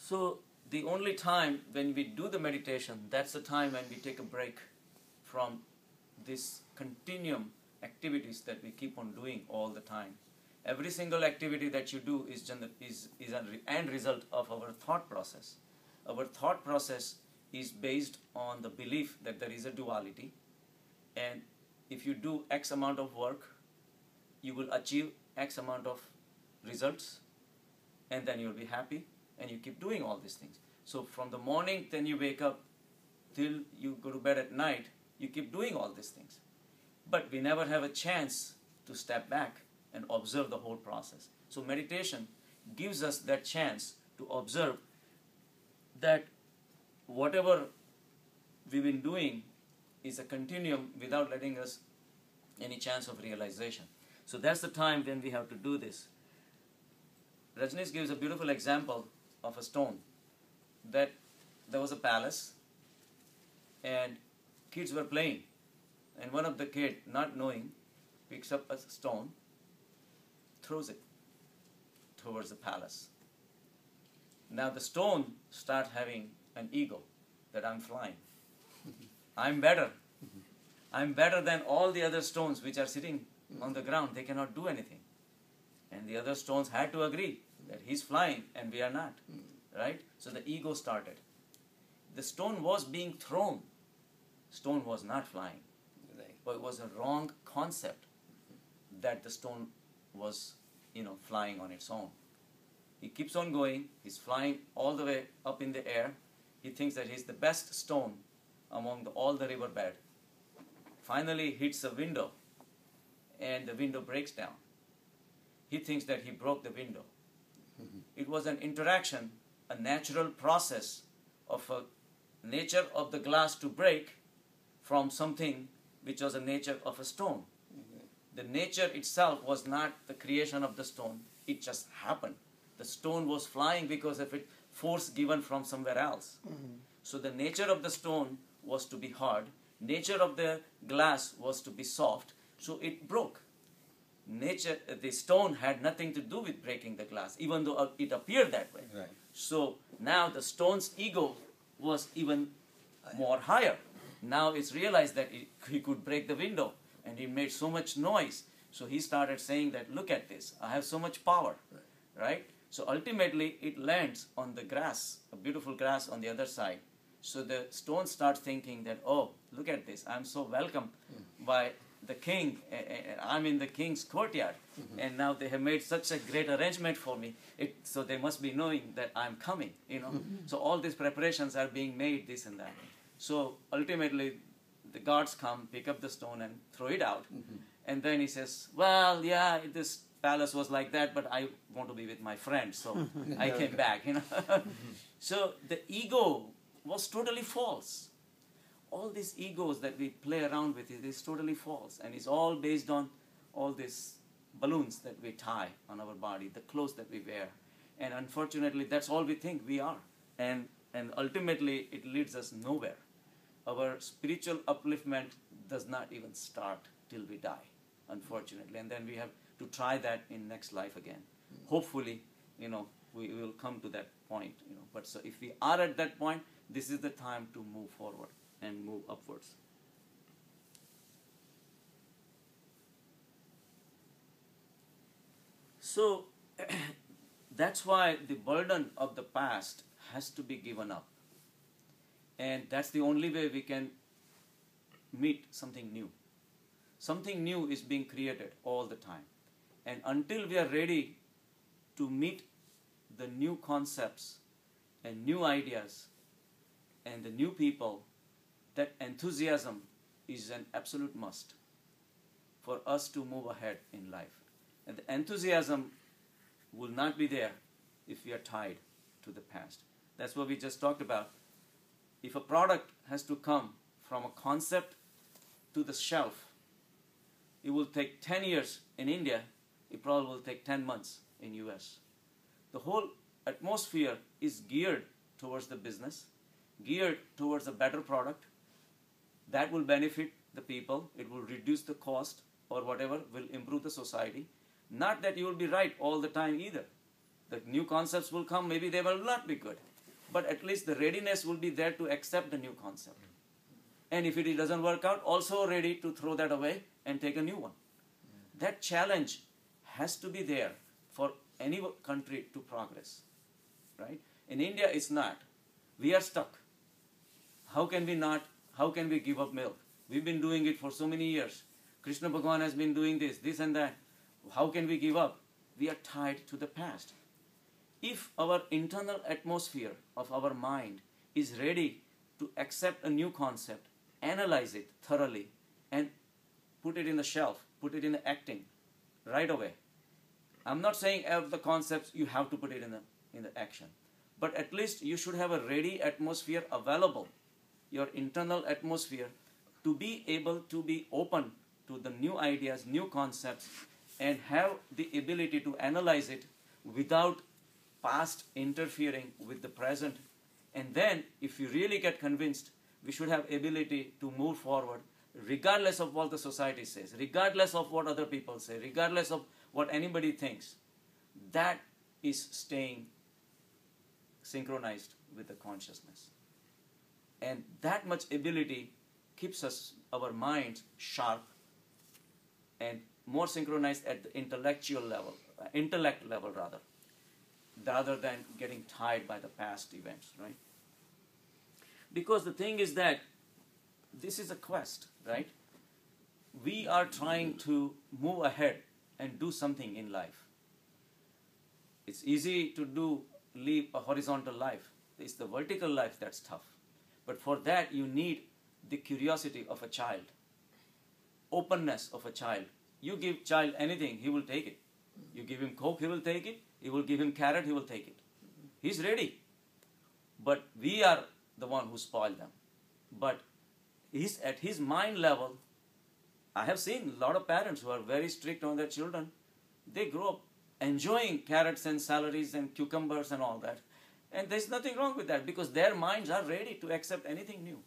So the only time when we do the meditation, that's the time when we take a break from this continuum activities that we keep on doing all the time. Every single activity that you do is an end result of our thought process. Our thought process is based on the belief that there is a duality, and if you do X amount of work, you will achieve X amount of results, and then you'll be happy, and you keep doing all these things. So from the morning, then you wake up, till you go to bed at night, you keep doing all these things. But we never have a chance to step back and observe the whole process. So meditation gives us that chance to observe that whatever we've been doing is a continuum without letting us any chance of realization. So that's the time when we have to do this. Rajneesh gives a beautiful example of a stone. That there was a palace and kids were playing, and one of the kids, not knowing, picks up a stone, throws it towards the palace. Now the stone starts having an ego that I'm flying. I'm better. I'm better than all the other stones which are sitting on the ground. They cannot do anything. And the other stones had to agree that he's flying and we are not. Right? So the ego started. The stone was being thrown. Stone was not flying. But it was a wrong concept that the stone was, flying on its own. He keeps on going. He's flying all the way up in the air. He thinks that he's the best stone among all the riverbed. Finally hits a window, and the window breaks down. He thinks that he broke the window. It was an interaction, a natural process of a nature of the glass to break from something which was a nature of a stone. The nature itself was not the creation of the stone. It just happened. The stone was flying because of it force given from somewhere else. So the nature of the stone was to be hard. Nature of the glass was to be soft. So it broke. The stone had nothing to do with breaking the glass, even though it appeared that way. Right. So now the stone's ego was even more higher. Now it's realized that he could break the window, and he made so much noise. So he started saying that, look at this, I have so much power, right? So ultimately it lands on the grass, a beautiful grass on the other side. So the stone starts thinking that, oh, look at this, I'm so welcome by the king, I'm in the king's courtyard, and now they have made such a great arrangement for me, so they must be knowing that I'm coming, So all these preparations are being made, this and that. So ultimately the guards come, pick up the stone and throw it out. And then he says, well, yeah, this palace was like that, but I want to be with my friends, so I came back, So the ego was totally false. All these egos that we play around with, it is totally false. And it's all based on all these balloons that we tie on our body, the clothes that we wear. And unfortunately, that's all we think we are. And ultimately, it leads us nowhere. Our spiritual upliftment does not even start till we die, unfortunately. And then we have to try that in next life again. Hopefully, we will come to that point. But so if we are at that point, this is the time to move forward and move upwards. So that's why the burden of the past has to be given up. And that's the only way we can meet something new. Something new is being created all the time. And until we are ready to meet the new concepts and new ideas and the new people, that enthusiasm is an absolute must for us to move ahead in life. And the enthusiasm will not be there if we are tied to the past. That's what we just talked about. If a product has to come from a concept to the shelf, it will take 10 years in India, it probably will take 10 months in US. The whole atmosphere is geared towards the business, geared towards a better product that will benefit the people, it will reduce the cost or whatever, will improve the society. Not that you will be right all the time either. The new concepts will come, maybe they will not be good. but at least the readiness will be there to accept the new concept. And if it doesn't work out, also ready to throw that away and take a new one. That challenge has to be there for any country to progress, right? In India, it's not. We are stuck. How can we give up milk? We've been doing it for so many years. Krishna Bhagavan has been doing this and that. How can we give up? We are tied to the past. If our internal atmosphere of our mind is ready to accept a new concept, analyze it thoroughly, and put it in the shelf, put it in the acting right away. I'm not saying of the concepts you have to put it in the action, but at least you should have a ready atmosphere available, your internal atmosphere, to be able to be open to the new ideas, new concepts, and have the ability to analyze it without past interfering with the present. And then, if you really get convinced, we should have ability to move forward regardless of what the society says, regardless of what other people say, regardless of what anybody thinks. That is staying synchronized with the consciousness. And that much ability keeps our minds sharp and more synchronized at the intellect level rather than getting tied by the past events, right? Because the thing is that this is a quest, right? We are trying to move ahead and do something in life. It's easy to live a horizontal life. It's the vertical life that's tough. But for that, you need the curiosity of a child, openness of a child. You give child anything, he will take it. You give him Coke, he will take it. You will give him carrot, he will take it. He's ready. But we are the one who spoil them. But at his mind level, I have seen a lot of parents who are very strict on their children. They grow up enjoying carrots and celeries and cucumbers and all that. And there's nothing wrong with that because their minds are ready to accept anything new.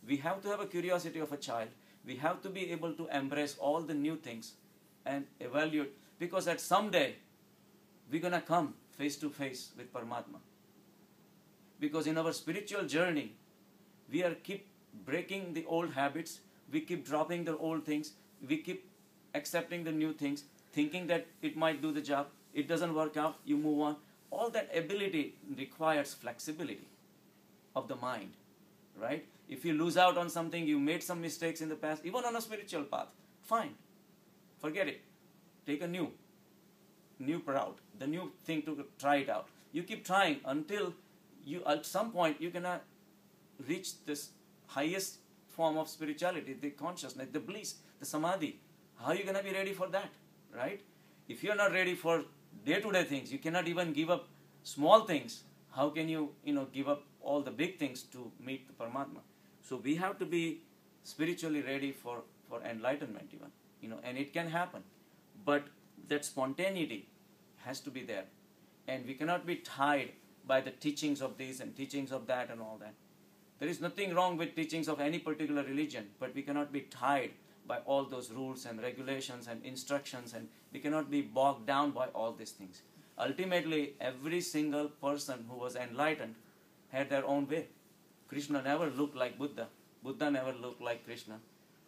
We have to have a curiosity of a child. We have to be able to embrace all the new things and evaluate. Because at some day, we're going to come face to face with Paramatma. Because in our spiritual journey, we keep breaking the old habits, we keep dropping the old things, we keep accepting the new things, thinking that it might do the job, it doesn't work out, you move on. All that ability requires flexibility of the mind, right? If you lose out on something, you made some mistakes in the past, even on a spiritual path, fine, forget it. Take a new route, the new thing to try it out. You keep trying until at some point you're gonna reach this highest form of spirituality, the consciousness, the bliss, the samadhi. How are you gonna be ready for that, right? If you're not ready for day-to-day things, you cannot even give up small things. How can you, give up all the big things to meet the Paramatma? So we have to be spiritually ready for enlightenment even, and it can happen. But that spontaneity has to be there. And we cannot be tied by the teachings of this and teachings of that and all that. There is nothing wrong with teachings of any particular religion, but we cannot be tied by all those rules and regulations and instructions, and we cannot be bogged down by all these things. Ultimately, every single person who was enlightened had their own way. Krishna never looked like Buddha. Buddha never looked like Krishna.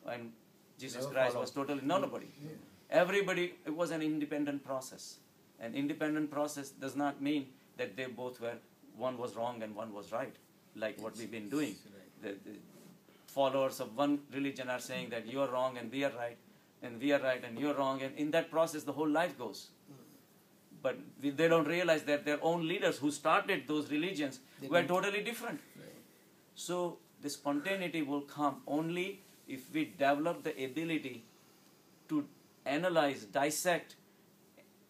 And Jesus Christ was totally nobody. Yeah. Everybody, it was an independent process. An independent process does not mean that they both one was wrong and one was right, like what we've been doing. The followers of one religion are saying that you are wrong and we are right, and we are right and you're wrong, and in that process the whole life goes. But they don't realize that their own leaders who started those religions were totally different. Right. So the spontaneity will come only if we develop the ability to analyze, dissect,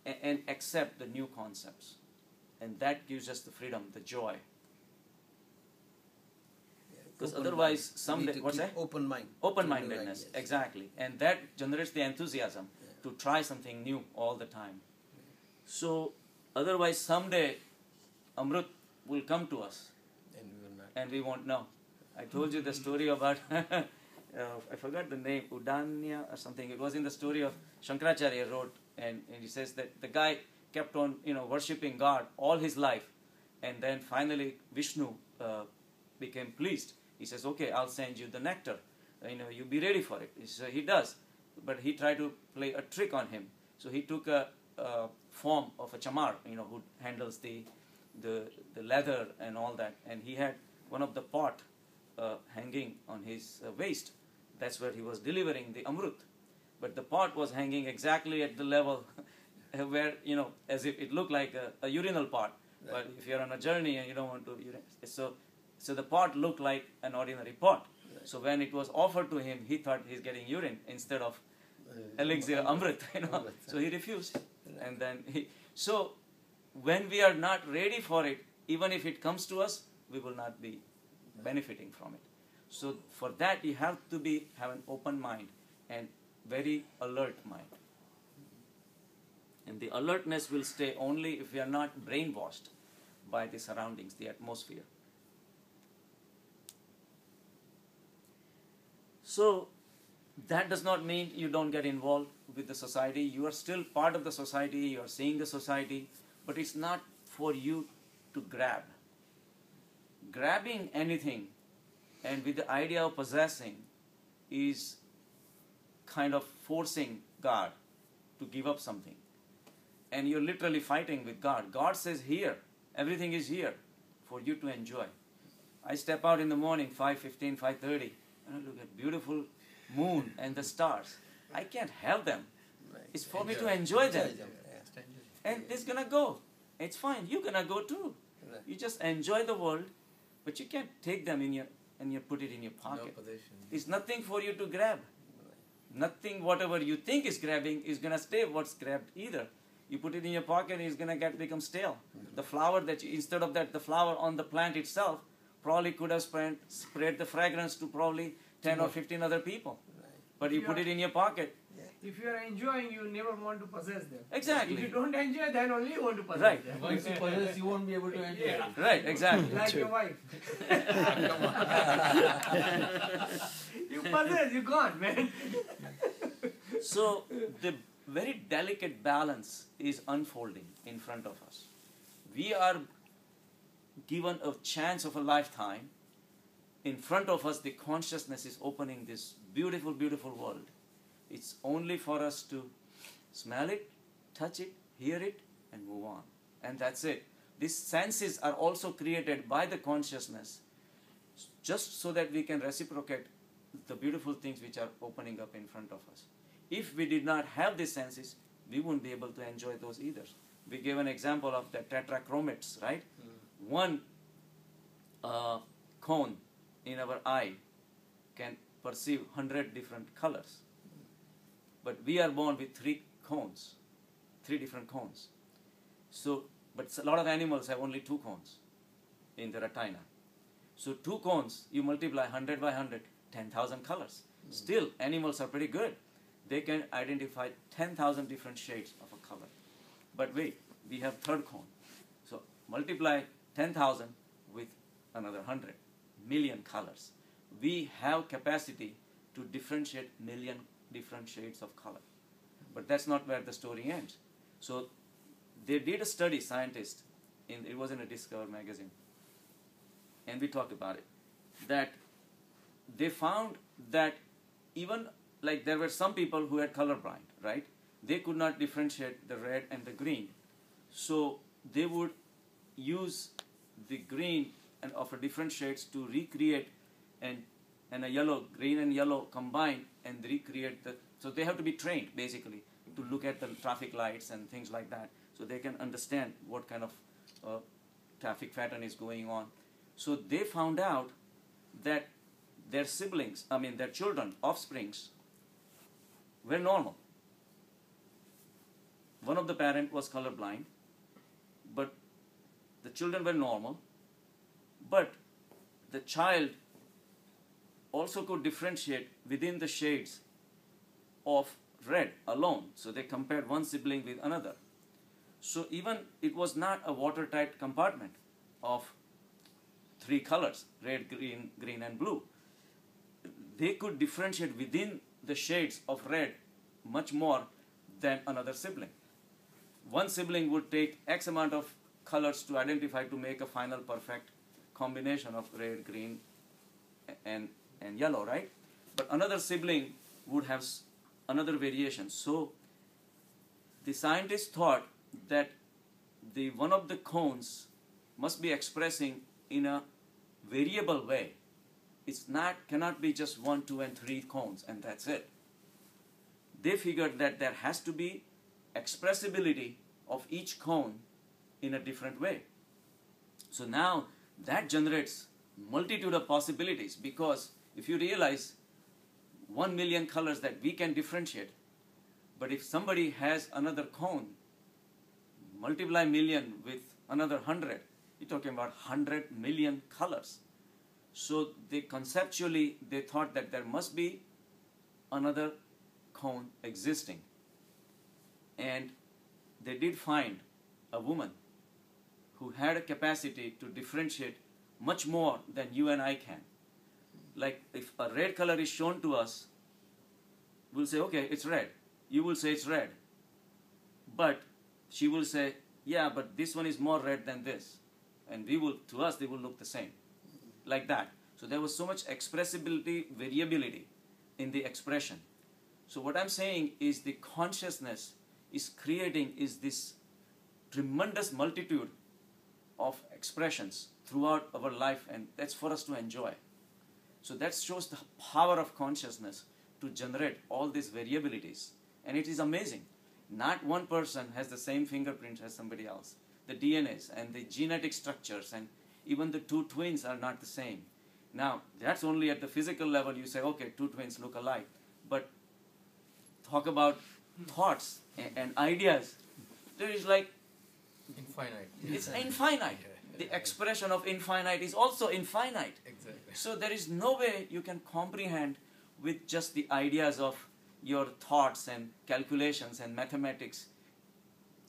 and accept the new concepts. And that gives us the freedom, the joy. Because otherwise, someday, what's that? Open mind. Open-mindedness, exactly. And that generates the enthusiasm to try something new all the time. So, otherwise, someday, Amrit will come to us. And we will not. And we won't know. I told you the story about, I forgot the name, Udanya or something. It was in the story of Shankaracharya wrote, and he says that the guy kept on, worshipping God all his life. And then finally Vishnu became pleased. He says, okay, I'll send you the nectar. You be ready for it. So he does. But he tried to play a trick on him. So he took a form of a chamar, who handles the leather and all that. And he had one of the pot hanging on his waist. That's where he was delivering the amrut. But the pot was hanging exactly at the level where, as if it looked like a urinal pot. Right. But if you're on a journey and you don't want to urinate, so the pot looked like an ordinary pot. Right. So when it was offered to him, he thought he's getting urine instead of elixir amrit. So he refused. Right. And then so when we are not ready for it, even if it comes to us, we will not be benefiting from it. So for that you have to have an open mind and very alert mind. And the alertness will stay only if we are not brainwashed by the surroundings, the atmosphere. So that does not mean you don't get involved with the society. You are still part of the society, you are seeing the society, but it's not for you to grab. Grabbing anything and with the idea of possessing is kind of forcing God to give up something. And you're literally fighting with God. God says here, everything is here for you to enjoy. I step out in the morning, 5:15, 5:30, and I look at beautiful moon and the stars. I can't have them. It's for me to enjoy them. And it's going to go. It's fine. You're going to go too. You just enjoy the world, but you can't take them and you put it in your pocket. It's nothing for you to grab. Nothing, whatever you think is grabbing, is going to stay what's grabbed either. You put it in your pocket, it's going to become stale. The flower instead of that, the flower on the plant itself probably could have spread the fragrance to probably 10 or 15 other people. But you put it in your pocket. If you are enjoying, you never want to possess them. Exactly. If you don't enjoy, then only you want to possess right. them. Once you possess, you won't be able to enjoy it. Right, exactly. Like your wife. You possess, you're gone, man. So the very delicate balance is unfolding in front of us. We are given a chance of a lifetime. In front of us, the consciousness is opening this beautiful, beautiful world. It's only for us to smell it, touch it, hear it, and move on. And that's it. These senses are also created by the consciousness just so that we can reciprocate the beautiful things which are opening up in front of us. If we did not have these senses, we wouldn't be able to enjoy those either. We gave an example of the tetrachromates, right? One cone in our eye can perceive 100 different colors. But we are born with three different cones. So, but a lot of animals have only 2 cones in the retina. So 2 cones, you multiply 100 by 100, 10,000 colors. Still, animals are pretty good. They can identify 10,000 different shades of a color. But wait, we have third cone. So multiply 10,000 with another 100 million colors. We have capacity to differentiate million different shades of color. But that's not where the story ends. So they did a study, scientists, it was in a Discover magazine, and we talked about it, that they found that even like there were some people who had colorblind, right? They could not differentiate the red and the green. So they would use the green and of a different shades to recreate and a yellow, green and yellow combined and recreate so they have to be trained basically to look at the traffic lights and things like that so they can understand what kind of traffic pattern is going on. So they found out that their siblings, their children, offsprings, were normal. One of the parents was colorblind, but the children were normal, but the child also could differentiate within the shades of red alone. So they compared one sibling with another. So even it was not a watertight compartment of 3 colors, red, green and blue. They could differentiate within the shades of red much more than another sibling. One sibling would take X amount of colors to identify to make a final perfect combination of red, green, and yellow, right? But another sibling would have another variation. So the scientists thought that one of the cones must be expressing in a variable way. It's cannot be just 1, 2, and 3 cones and that's it. They figured that there has to be expressibility of each cone in a different way. So now that generates multitude of possibilities, because if you realize 1 million colors that we can differentiate, but if somebody has another cone, multiply million with another 100, you're talking about 100 million colors. So they conceptually, they thought that there must be another cone existing. And they did find a woman who had a capacity to differentiate much more than you and I can. Like if a red color is shown to us, we'll say, okay, it's red. You will say it's red. But she will say, yeah, but this one is more red than this. And to us, they will look the same. Like that. So there was so much expressibility, variability in the expression. So what I'm saying is the consciousness is creating this tremendous multitude of expressions throughout our life, and that's for us to enjoy. So that shows the power of consciousness to generate all these variabilities. And it is amazing. Not one person has the same fingerprint as somebody else. The DNAs and the genetic structures and even the two twins are not the same. Now, that's only at the physical level. You say, okay, two twins look alike. But talk about thoughts and ideas. There is like... Infinite. It's infinite. The expression of infinite is also infinite. Exactly. So there is no way you can comprehend with just the ideas of your thoughts and calculations and mathematics.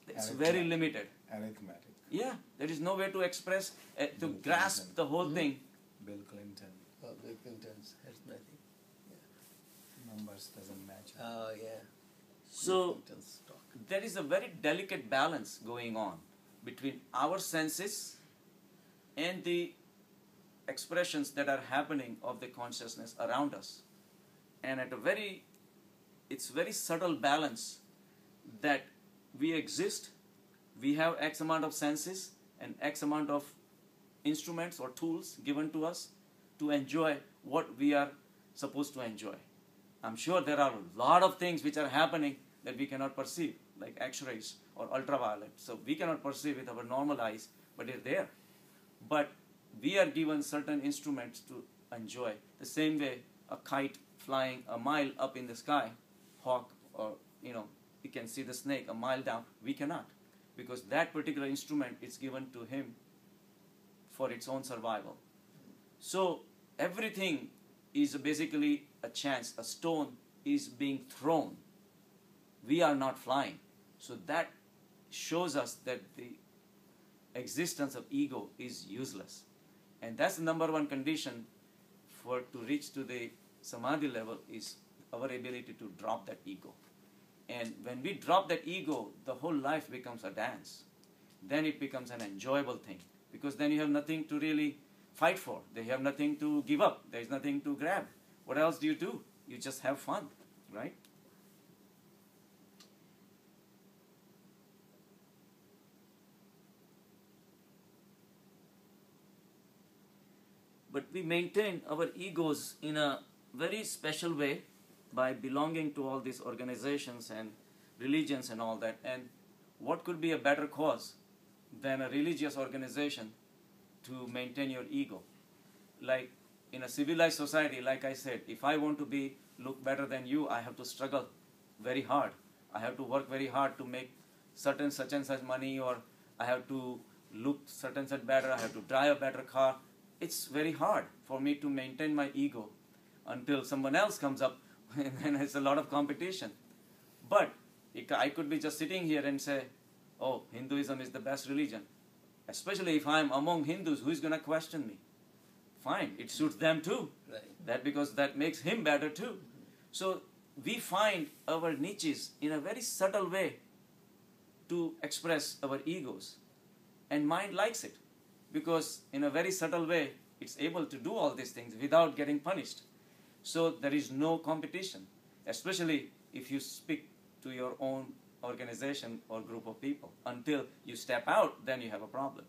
It's very limited. Arithmetic. Yeah, there is no way to express, to grasp the whole thing. Bill Clinton. Oh, Bill Clinton's arithmetic. Numbers doesn't match. Oh, yeah. So Bill Clinton's talk. there is a very delicate balance going on between our senses and the expressions that are happening of the consciousness around us. And it's very subtle balance that we exist, we have X amount of senses and X amount of instruments or tools given to us to enjoy what we are supposed to enjoy. I'm sure there are a lot of things which are happening that we cannot perceive, like X-rays or ultraviolet. So we cannot perceive with our normal eyes, but they're there. But we are given certain instruments to enjoy. The same way a kite flying a mile up in the sky, hawk, or you can see the snake a mile down, we cannot. Because that particular instrument is given to him for its own survival. So everything is basically a chance. A stone is being thrown. We are not flying. So that shows us that the existence of ego is useless. And that's the number one condition to reach to the samadhi level, is our ability to drop that ego. And when we drop that ego, the whole life becomes a dance. Then it becomes an enjoyable thing. Because then you have nothing to really fight for. They have nothing to give up. There is nothing to grab. What else do? You just have fun, right? But we maintain our egos in a very special way by belonging to all these organizations and religions and all that. And what could be a better cause than a religious organization to maintain your ego? Like in a civilized society, like I said, if I want to look better than you, I have to struggle very hard. I have to work very hard to make such and such money, or I have to look such and such better, I have to drive a better car. It's very hard for me to maintain my ego until someone else comes up and there's a lot of competition. But I could be just sitting here and say, oh, Hinduism is the best religion. Especially if I'm among Hindus, who is going to question me? Fine, it suits them too. Right. Because that makes him better too. So we find our niches in a very subtle way to express our egos. And mind likes it because in a very subtle way, it's able to do all these things without getting punished. So there is no competition, especially if you speak to your own organization or group of people. Until you step out, then you have a problem.